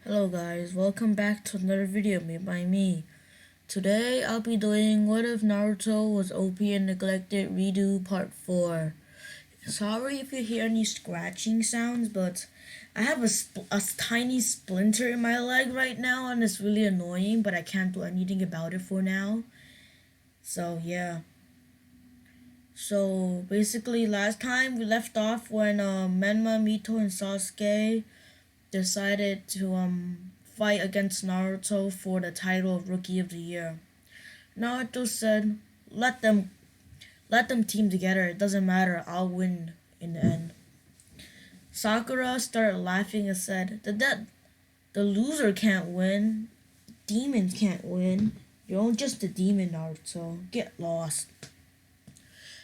Hello guys, welcome back to another video made by me. Today I'll be doing What If Naruto Was OP and Neglected Redo Part 4. Sorry if you hear any scratching sounds, but I have a tiny splinter in my leg right now and it's really annoying, but I can't do anything about it for now. So yeah. So basically last time we left off when Menma, Mito, and Sasuke decided to fight against Naruto for the title of Rookie of the Year. Naruto said, "Let them team together. It doesn't matter. I'll win in the end." Sakura started laughing and said, "The loser can't win. Demons can't win. You're just a demon, Naruto. Get lost."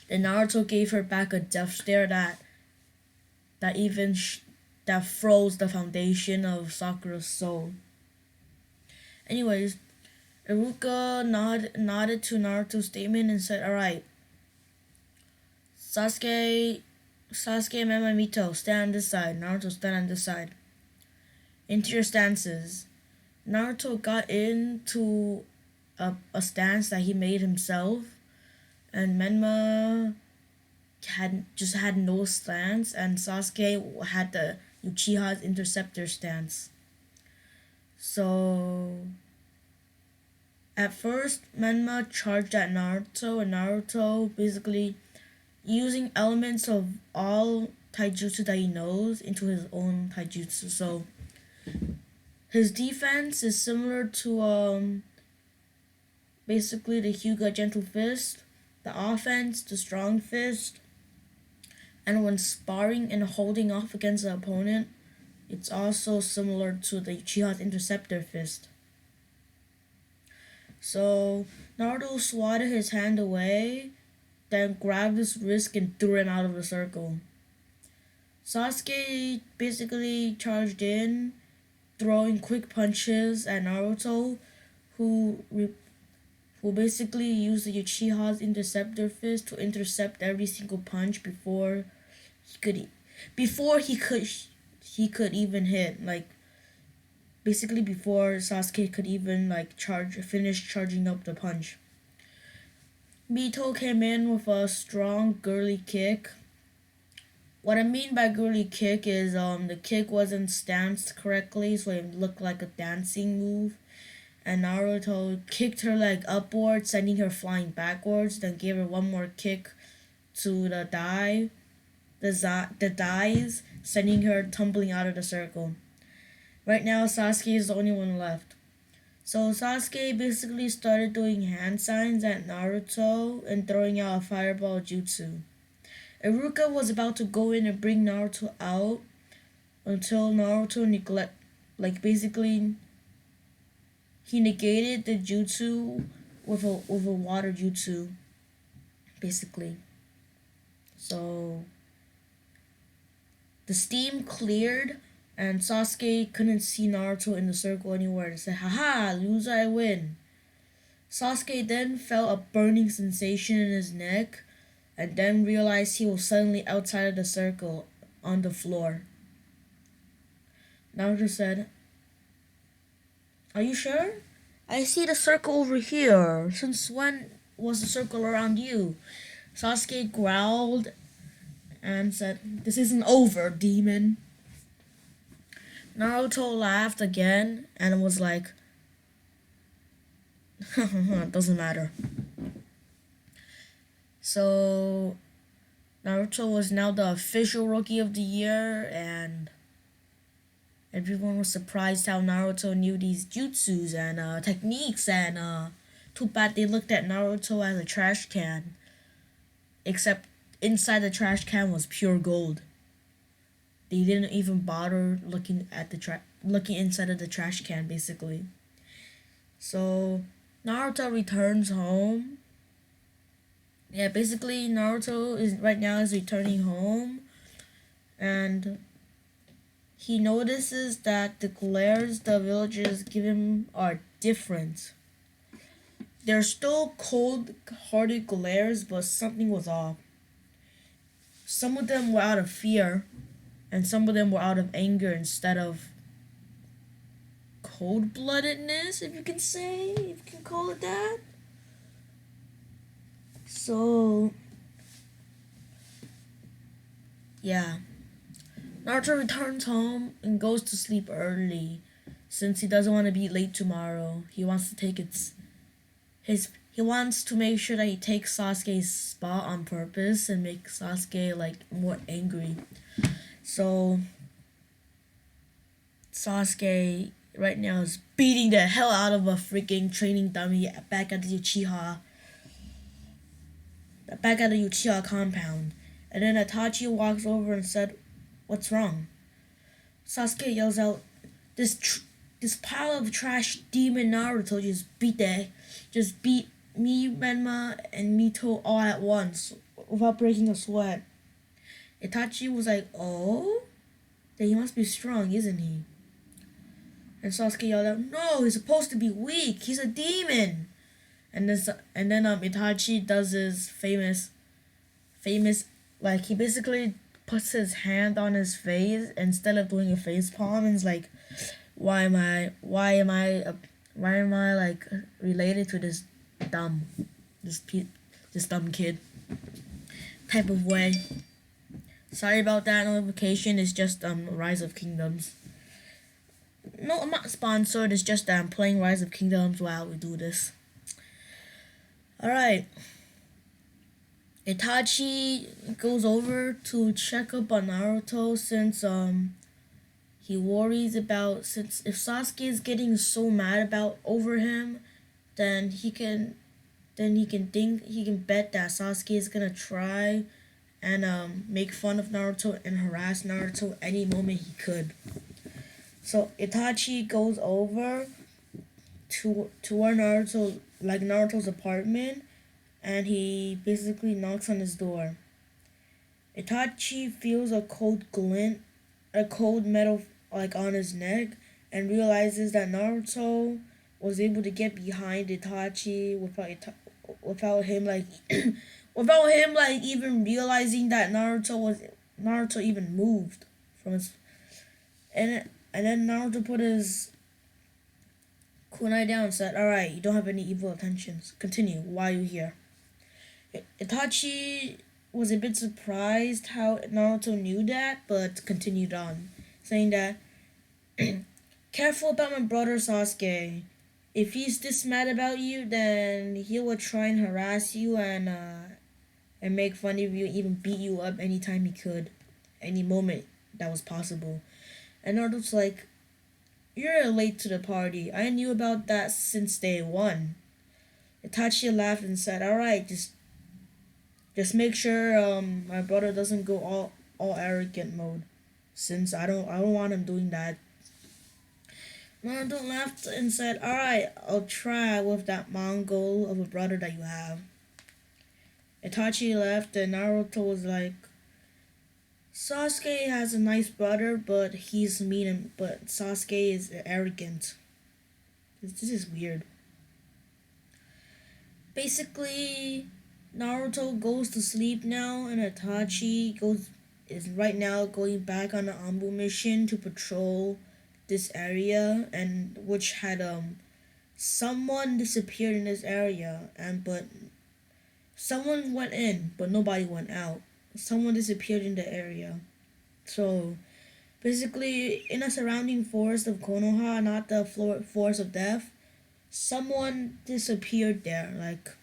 Then Naruto gave her back a death stare that even that froze the foundation of Sakura's soul. Anyways, Iruka nodded to Naruto's statement and said, "Alright, Sasuke, Mema, Mito, stand on this side. Naruto, stand on this side. Into your stances." Naruto got into a stance that he made himself, and Menma had no stance, and Sasuke had the Uchiha's interceptor stance. So at first, Menma charged at Naruto, and Naruto basically using elements of all taijutsu that he knows into his own taijutsu. So his defense is similar to basically the Hyuga Gentle Fist, the offense, the Strong Fist, and when sparring and holding off against the opponent, it's also similar to the Uchiha's Interceptor Fist. So Naruto swatted his hand away, then grabbed his wrist and threw him out of the circle. Sasuke basically charged in, throwing quick punches at Naruto, who basically used the Uchiha's Interceptor Fist to intercept every single punch before he could even hit, like basically before Sasuke could even finish charging up the punch. Mito came in with a strong girly kick. What I mean by girly kick is the kick wasn't stanced correctly, so it looked like a dancing move. And Naruto kicked her leg upward, sending her flying backwards, then gave her one more kick to the thighs, sending her tumbling out of the circle. Right now, Sasuke is the only one left. So Sasuke basically started doing hand signs at Naruto and throwing out a fireball jutsu. Iruka was about to go in and bring Naruto out until Naruto he negated the jutsu with a water jutsu, basically. So the steam cleared and Sasuke couldn't see Naruto in the circle anywhere. He said, "Haha, loser, I win." Sasuke then felt a burning sensation in his neck and then realized he was suddenly outside of the circle on the floor. Naruto said, "Are you sure? I see the circle over here. Since when was the circle around you?" Sasuke growled and said, "This isn't over, demon." Naruto laughed again and was like, "Doesn't matter." So Naruto was now the official Rookie of the Year, and everyone was surprised how Naruto knew these jutsus and techniques, and too bad they looked at Naruto as a trash can. Except inside the trash can was pure gold. They didn't even bother looking inside of the trash can, basically. So Naruto returns home. Yeah, basically Naruto is returning home, and he notices that the glares the villagers give him are different. They're still cold-hearted glares, but something was off. Some of them were out of fear, and some of them were out of anger instead of cold-bloodedness, if you can say, if you can call it that. So, yeah. Naruto returns home and goes to sleep early since he doesn't want to be late tomorrow. He wants to take he wants to make sure that he takes Sasuke's spot on purpose and make Sasuke like more angry. So Sasuke right now is beating the hell out of a freaking training dummy back at the Uchiha compound. And then Itachi walks over and said, "What's wrong?" Sasuke yells out, "This pile of trash demon Naruto just beat me, Renma, and Mito all at once without breaking a sweat." Itachi was like, "Oh, then he must be strong, isn't he?" And Sasuke yelled out, "No, he's supposed to be weak. He's a demon." And then Itachi does his famous like he basically puts his hand on his face instead of doing a face palm and is like, why am I like related to this dumb this dumb kid type of way. Sorry about that notification. It's just Rise of Kingdoms. No, I'm not sponsored. It's just that I'm playing Rise of Kingdoms while we do this. Alright. Itachi goes over to check up on Naruto since he worries about, since if Sasuke is getting so mad about over him, then he can bet that Sasuke is gonna try and make fun of Naruto and harass Naruto any moment he could. So Itachi goes over to where Naruto's apartment, and he basically knocks on his door. Itachi feels a cold metal like on his neck, and realizes that Naruto was able to get behind Itachi without him even realizing that Naruto even moved from his, and then Naruto put his kunai down and said, "Alright, you don't have any evil intentions. Continue. Why are you here?" Itachi was a bit surprised how Naruto knew that, but continued on, saying that, "Careful about my brother Sasuke. If he's this mad about you, then he will try and harass you and make fun of you, even beat you up anytime he could, any moment that was possible." And Naruto's like, "You're late to the party. I knew about that since day one." Itachi laughed and said, "Alright, just make sure my brother doesn't go all arrogant mode, since I don't want him doing that." Naruto laughed and said, "Alright, I'll try with that Mongol of a brother that you have." Itachi left and Naruto was like, "Sasuke has a nice brother, but he's mean, but Sasuke is arrogant. This is weird." Basically, Naruto goes to sleep now, and Itachi is right now going back on the Anbu mission to patrol this area, and which had someone disappeared in this area, but someone went in, but nobody went out. Someone disappeared in the area. So basically, in a surrounding forest of Konoha, not the forest of death, someone disappeared there. Like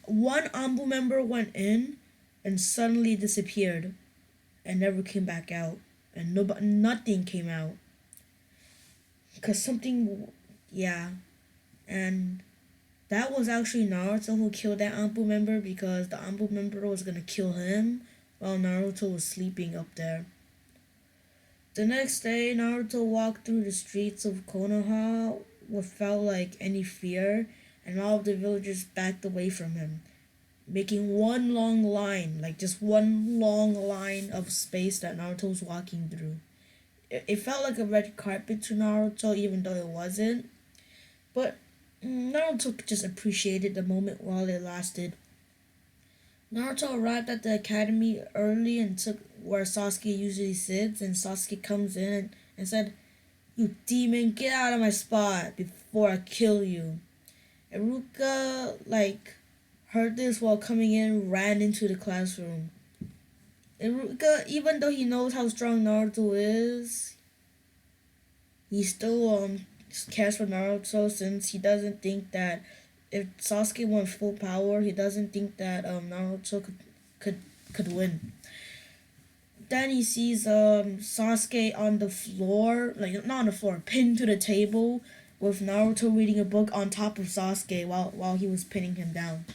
one Anbu member went in and suddenly disappeared and never came back out, and nothing came out. Cause something, yeah, and that was actually Naruto who killed that Anbu member, because the Anbu member was gonna kill him while Naruto was sleeping up there. The next day, Naruto walked through the streets of Konoha without like any fear, and all of the villagers backed away from him, making one long line, like just one long line of space that Naruto was walking through. It felt like a red carpet to Naruto, even though it wasn't. But Naruto just appreciated the moment while it lasted. Naruto arrived at the academy early and took where Sasuke usually sits, and Sasuke comes in and said, You demon, get out of my spot before I kill you. Iruka, heard this while coming in, ran into the classroom. Iruka, even though he knows how strong Naruto is, he still cares for Naruto since he doesn't think that if Sasuke went full power, he doesn't think that Naruto could win. Then he sees Sasuke on the floor, like not on the floor, pinned to the table, with Naruto reading a book on top of Sasuke while he was pinning him down.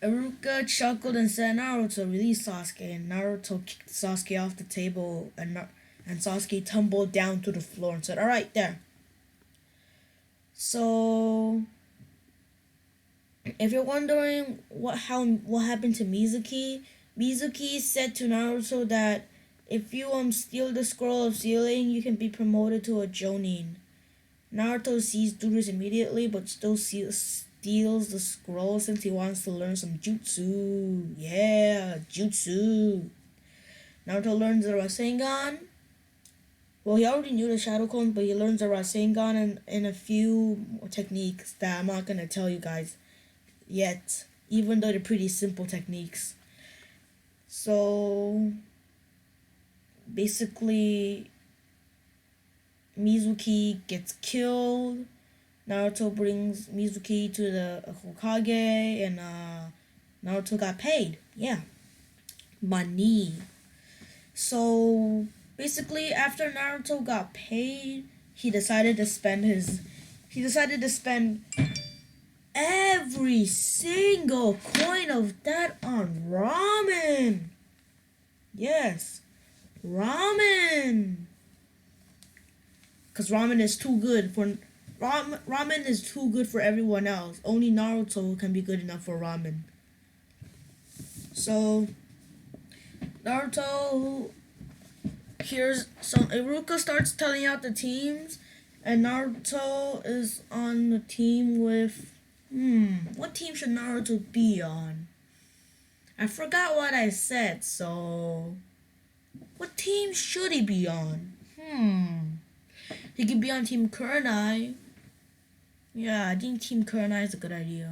Iruka chuckled and said, "Naruto, release Sasuke," and Naruto kicked Sasuke off the table, and Sasuke tumbled down to the floor and said, "All right, there." So, if you're wondering what happened to Mizuki, Mizuki said to Naruto that if you steal the scroll of sealing, you can be promoted to a Jonin. Naruto sees through this immediately, but still steals the scroll since he wants to learn some jutsu. Yeah, jutsu. Naruto learns the Rasengan. Well, he already knew the Shadow Clone, but he learns the Rasengan and a few techniques that I'm not going to tell you guys yet, even though they're pretty simple techniques. So, basically, Mizuki gets killed. Naruto brings Mizuki to the Hokage, and Naruto got paid. Yeah, money. So basically, after Naruto got paid, he decided to spend every single coin of that on ramen. Yes, ramen. Cause ramen is too good for ramen is too good for everyone else. Only Naruto can be good enough for ramen. So Naruto hears some Iruka starts telling out the teams, and Naruto is on the team with what team should Naruto be on? I forgot what I said, so what team should he be on? He could be on Team Kurenai. Yeah, I think Team Kurenai is a good idea.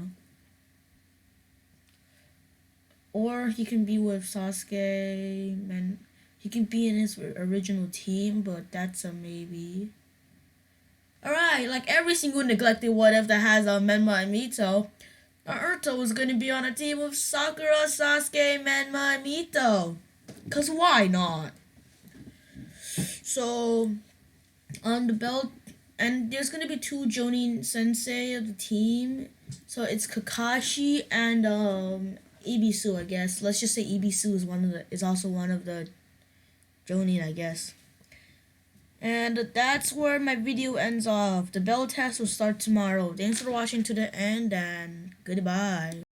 Or he can be with Sasuke, and he can be in his original team, but that's a maybe. Alright, like every single neglected what if that has Menma and Mito, Naruto is going to be on a team with Sakura, Sasuke, Menma, and Mito. Because why not? So, on the belt, and there's going to be 2 Jonin sensei of the team. So it's Kakashi and Ibisu, I guess. Let's just say Ibisu is also one of the Jonin, I guess. And that's where my video ends off. The bell test will start tomorrow. Thanks for watching to the end, and goodbye.